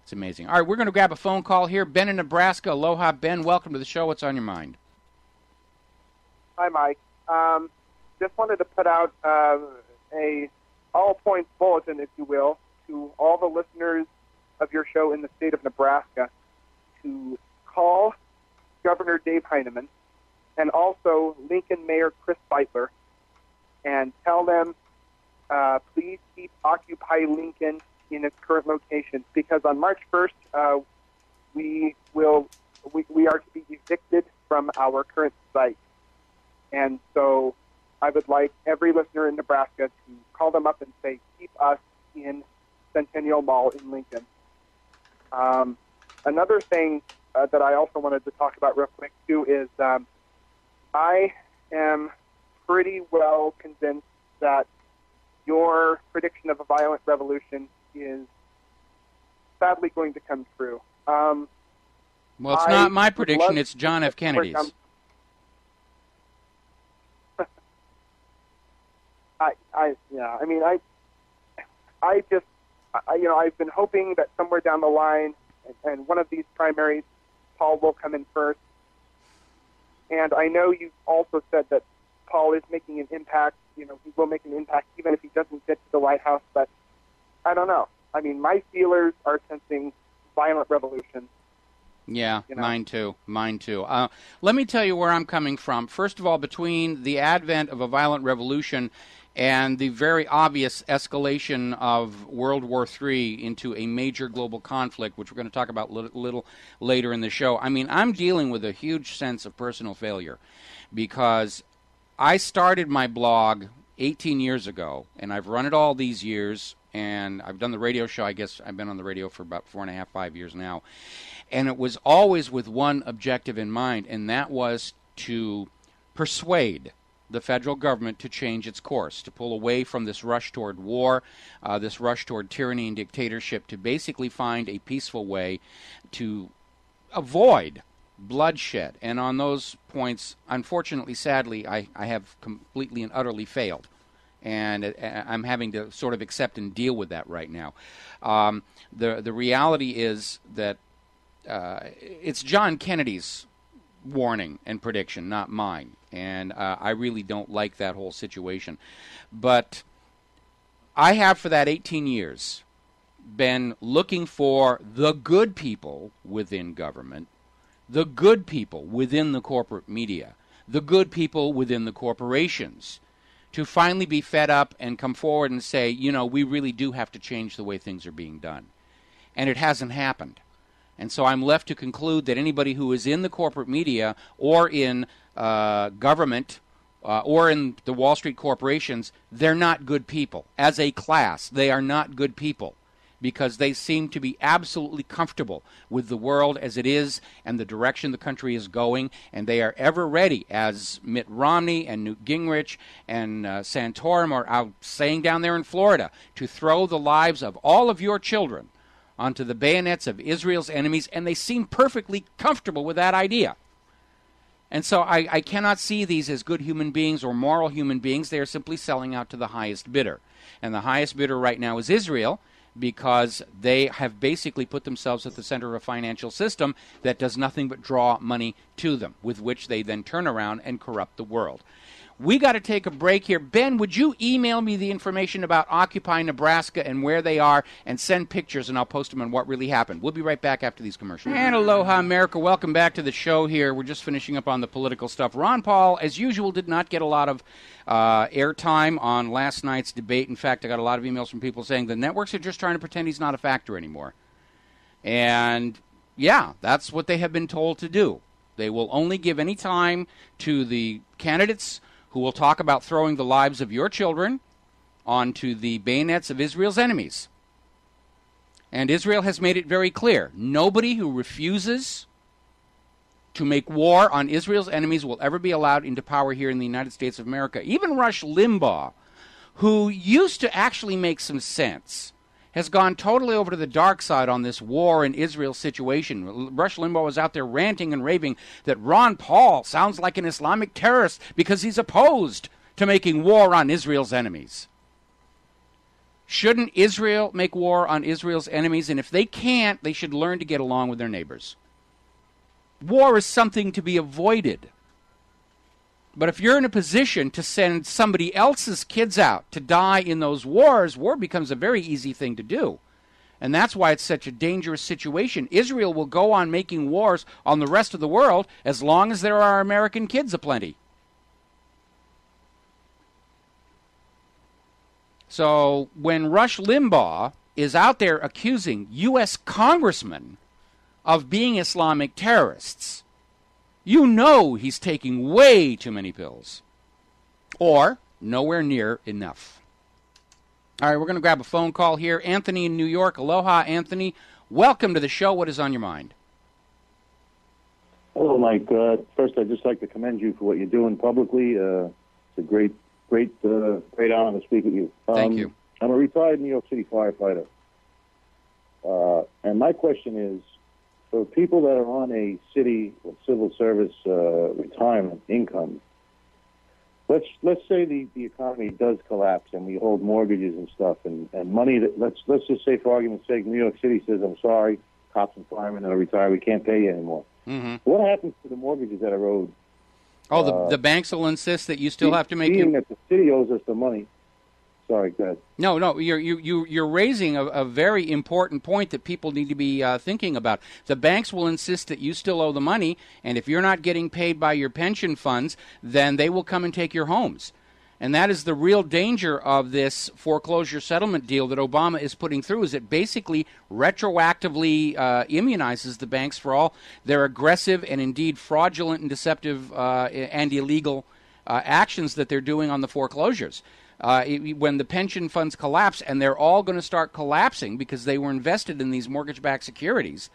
It's amazing. All right, we're going to grab a phone call here. Ben in Nebraska. Aloha, Ben. Welcome to the show. What's on your mind? Hi, Mike. Just wanted to put out a all-points bulletin, if you will, to all the listeners of your show in the state of Nebraska to call Governor Dave Heineman and also Lincoln Mayor Chris Beitler and tell them, please keep Occupy Lincoln in its current location, because on March 1st, we are to be evicted from our current site. And so I would like every listener in Nebraska to call them up and say, keep us in Centennial Mall in Lincoln. Another thing that I also wanted to talk about real quick, too, is I am pretty well convinced that your prediction of a violent revolution is sadly going to come true. Well, it's not my prediction. It's John F. Kennedy's. I've been hoping that somewhere down the line, and one of these primaries, Paul will come in first. And I know you also said that Paul is making an impact. He will make an impact even if he doesn't get to the White House. But I don't know. I mean, my feelers are sensing violent revolution. Yeah, mine too. Let me tell you where I'm coming from. First of all, between the advent of a violent revolution and the very obvious escalation of World War III into a major global conflict, which we're going to talk about a little later in the show, I mean, I'm dealing with a huge sense of personal failure because I started my blog 18 years ago, and I've run it all these years, and I've done the radio show. I guess I've been on the radio for about 4.5, 5 years now. And it was always with one objective in mind, and that was to persuade the federal government to change its course, to pull away from this rush toward war, this rush toward tyranny and dictatorship, to basically find a peaceful way to avoid bloodshed. And on those points, unfortunately, sadly, I have completely and utterly failed. And I'm having to sort of accept and deal with that right now. The reality is that it's John Kennedy's warning and prediction, not mine. And I really don't like that whole situation. But I have, for that 18 years, been looking for the good people within government, the good people within the corporate media, the good people within the corporations, to finally be fed up and come forward and say, we really do have to change the way things are being done. And it hasn't happened. And so I'm left to conclude that anybody who is in the corporate media or in government or in the Wall Street corporations, they're not good people. As a class, they are not good people because they seem to be absolutely comfortable with the world as it is and the direction the country is going, and they are ever ready, as Mitt Romney and Newt Gingrich and Santorum are out saying down there in Florida, to throw the lives of all of your children onto the bayonets of Israel's enemies, and they seem perfectly comfortable with that idea. And so I cannot see these as good human beings or moral human beings. They are simply selling out to the highest bidder. And the highest bidder right now is Israel, because they have basically put themselves at the center of a financial system that does nothing but draw money to them, with which they then turn around and corrupt the world. We got to take a break here. Ben, would you email me the information about Occupy Nebraska and where they are, and send pictures, and I'll post them on what really happened. We'll be right back after these commercials. And aloha, America. Welcome back to the show here. We're just finishing up on the political stuff. Ron Paul, as usual, did not get a lot of airtime on last night's debate. In fact, I got a lot of emails from people saying the networks are just trying to pretend he's not a factor anymore. And, yeah, that's what they have been told to do. They will only give any time to the candidates who will talk about throwing the lives of your children onto the bayonets of Israel's enemies. And Israel has made it very clear. Nobody who refuses to make war on Israel's enemies will ever be allowed into power here in the United States of America. Even Rush Limbaugh, who used to actually make some sense, has gone totally over to the dark side on this war in Israel situation. Rush Limbaugh was out there ranting and raving that Ron Paul sounds like an Islamic terrorist because he's opposed to making war on Israel's enemies. Shouldn't Israel make war on Israel's enemies? And if they can't, they should learn to get along with their neighbors. War is something to be avoided. But if you're in a position to send somebody else's kids out to die in those wars, war becomes a very easy thing to do. And that's why it's such a dangerous situation. Israel will go on making wars on the rest of the world as long as there are American kids aplenty. So when Rush Limbaugh is out there accusing U.S. congressmen of being Islamic terrorists, you know he's taking way too many pills. Or nowhere near enough. All right, we're going to grab a phone call here. Anthony in New York. Aloha, Anthony. Welcome to the show. What is on your mind? Hello, Mike. First, I'd just like to commend you for what you're doing publicly. It's a great honor to speak with you. Thank you. I'm a retired New York City firefighter. And my question is, for people that are on a city or civil service retirement income, let's say the economy does collapse and we hold mortgages and stuff and money that let's just say, for argument's sake, New York City says, I'm sorry, cops and firemen are retired, we can't pay you anymore. Mm-hmm. What happens to the mortgages that are owed? Oh, the banks will insist that you still have to make being that the city owes us the money. Sorry, go ahead. No, you're raising a very important point that people need to be thinking about. The banks will insist that you still owe the money, and if you're not getting paid by your pension funds, then they will come and take your homes. And that is the real danger of this foreclosure settlement deal that Obama is putting through, is it basically retroactively immunizes the banks for all their aggressive and indeed fraudulent and deceptive and illegal actions that they're doing on the foreclosures. When the pension funds collapse, and they're all going to start collapsing because they were invested in these mortgage-backed securities,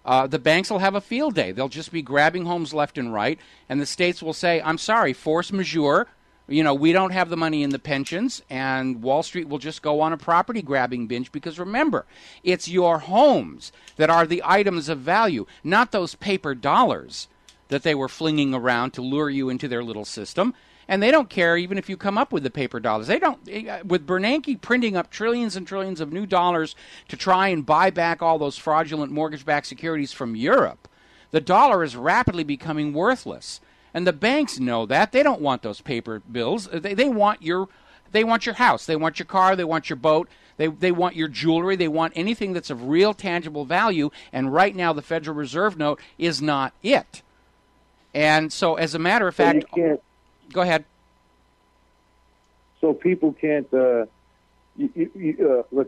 the banks will have a field day. They'll just be grabbing homes left and right, and the states will say, I'm sorry, force majeure, we don't have the money in the pensions, and Wall Street will just go on a property-grabbing binge because, remember, it's your homes that are the items of value, not those paper dollars that they were flinging around to lure you into their little system. And they don't care even if you come up with the paper dollars. They don't. With Bernanke printing up trillions and trillions of new dollars to try and buy back all those fraudulent mortgage-backed securities from Europe, the dollar is rapidly becoming worthless. And the banks know that. They don't want those paper bills. They want your house. They want your car. They want your boat. They want your jewelry. They want anything that's of real tangible value. And right now the Federal Reserve note is not it. And so as a matter of fact... Go ahead. So people can't, let's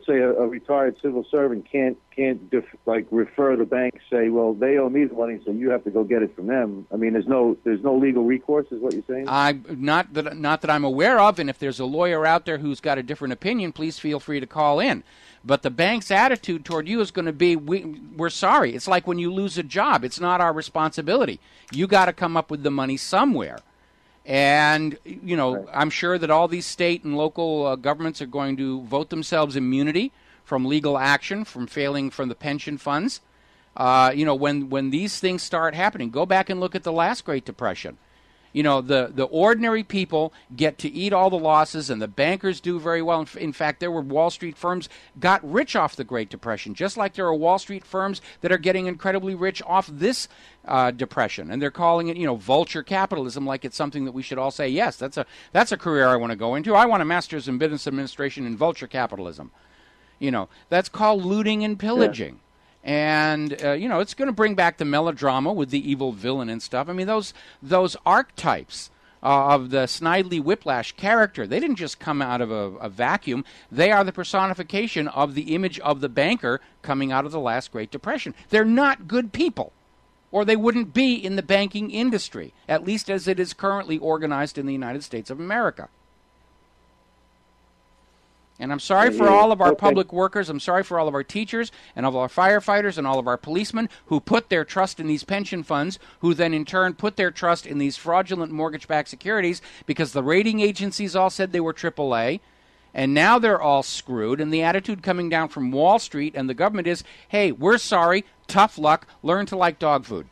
say a retired civil servant can't refer the bank, say, well, they owe me the money, so you have to go get it from them. I mean, there's no legal recourse, is what you're saying? Not that I'm aware of, and if there's a lawyer out there who's got a different opinion, please feel free to call in. But the bank's attitude toward you is going to be, we're sorry. It's like when you lose a job. It's not our responsibility. You got to come up with the money somewhere. And, Right. I'm sure that all these state and local governments are going to vote themselves immunity from legal action, from failing from the pension funds. When these things start happening, go back and look at the last Great Depression. The ordinary people get to eat all the losses, and the bankers do very well. In fact, there were Wall Street firms got rich off the Great Depression, just like there are Wall Street firms that are getting incredibly rich off this depression. And they're calling it, vulture capitalism, like it's something that we should all say, yes, that's a career I want to go into. I want a master's in business administration in vulture capitalism. That's called looting and pillaging. Yeah. And, it's going to bring back the melodrama with the evil villain and stuff. I mean, those archetypes of the Snidely Whiplash character, they didn't just come out of a vacuum. They are the personification of the image of the banker coming out of the last Great Depression. They're not good people, or they wouldn't be in the banking industry, at least as it is currently organized in the United States of America. And I'm sorry for all of our public workers. I'm sorry for all of our teachers and all of our firefighters and all of our policemen who put their trust in these pension funds, who then in turn put their trust in these fraudulent mortgage-backed securities because the rating agencies all said they were AAA. And now they're all screwed. And the attitude coming down from Wall Street and the government is, hey, we're sorry, tough luck, learn to like dog food.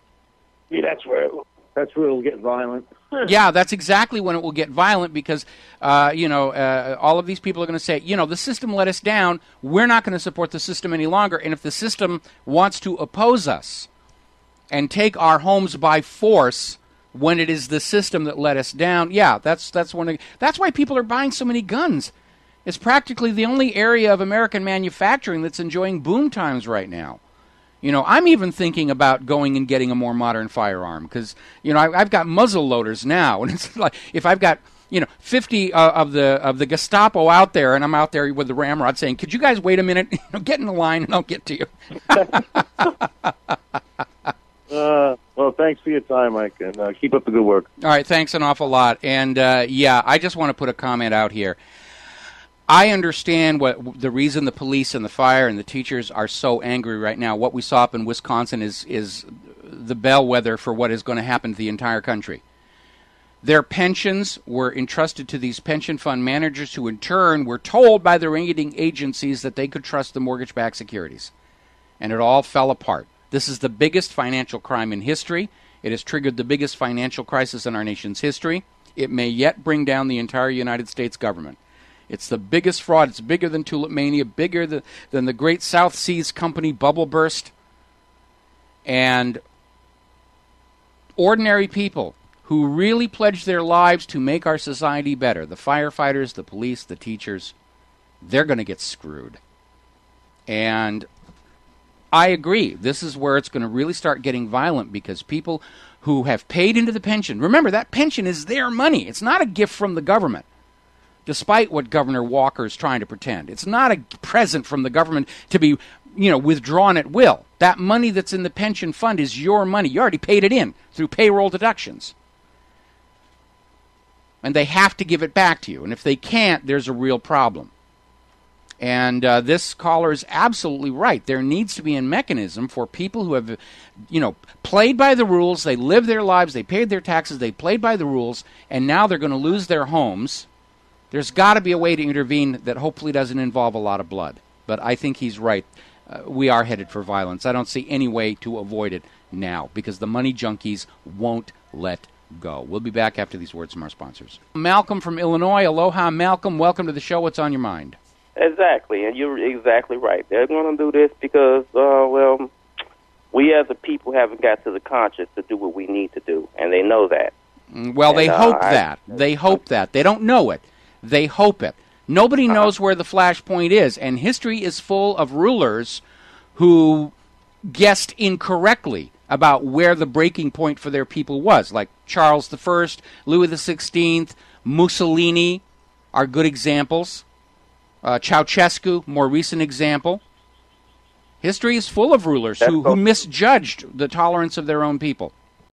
Yeah, that's where it'll get violent. Yeah, that's exactly when it will get violent because, all of these people are going to say, the system let us down. We're not going to support the system any longer. And if the system wants to oppose us and take our homes by force when it is the system that let us down, yeah, that's why people are buying so many guns. It's practically the only area of American manufacturing that's enjoying boom times right now. I'm even thinking about going and getting a more modern firearm because, I've got muzzle loaders now, and it's like if I've got 50 of the Gestapo out there, and I'm out there with the ramrod saying, "Could you guys wait a minute? Get in the line, and I'll get to you." Well, thanks for your time, Mike, and keep up the good work. All right, thanks an awful lot. And I just want to put a comment out here. I understand what the reason the police and the fire and the teachers are so angry right now. What we saw up in Wisconsin is the bellwether for what is going to happen to the entire country. Their pensions were entrusted to these pension fund managers who in turn were told by the rating agencies that they could trust the mortgage-backed securities. And it all fell apart. This is the biggest financial crime in history. It has triggered the biggest financial crisis in our nation's history. It may yet bring down the entire United States government. It's the biggest fraud. It's bigger than Tulip Mania, bigger than the Great South Seas Company bubble burst. And ordinary people who really pledge their lives to make our society better, the firefighters, the police, the teachers, they're going to get screwed. And I agree. This is where it's going to really start getting violent because people who have paid into the pension, remember, that pension is their money. It's not a gift from the government. Despite what Governor Walker is trying to pretend. It's not a present from the government to be, withdrawn at will. That money that's in the pension fund is your money. You already paid it in through payroll deductions. And they have to give it back to you. And if they can't, there's a real problem. And this caller is absolutely right. There needs to be a mechanism for people who have, played by the rules. They lived their lives. They paid their taxes. They played by the rules. And now they're going to lose their homes. There's got to be a way to intervene that hopefully doesn't involve a lot of blood. But I think he's right. We are headed for violence. I don't see any way to avoid it now because the money junkies won't let go. We'll be back after these words from our sponsors. Malcolm from Illinois. Aloha, Malcolm. Welcome to the show. What's on your mind? Exactly, and you're exactly right. They're going to do this because, we as a people haven't got to the conscience to do what we need to do, and they know that. Well, they hope that. They hope that. They don't know it. They hope it. Nobody knows where the flashpoint is, and history is full of rulers who guessed incorrectly about where the breaking point for their people was, like Charles I, Louis XVI, Mussolini are good examples. Ceausescu, more recent example. History is full of rulers who misjudged the tolerance of their own people.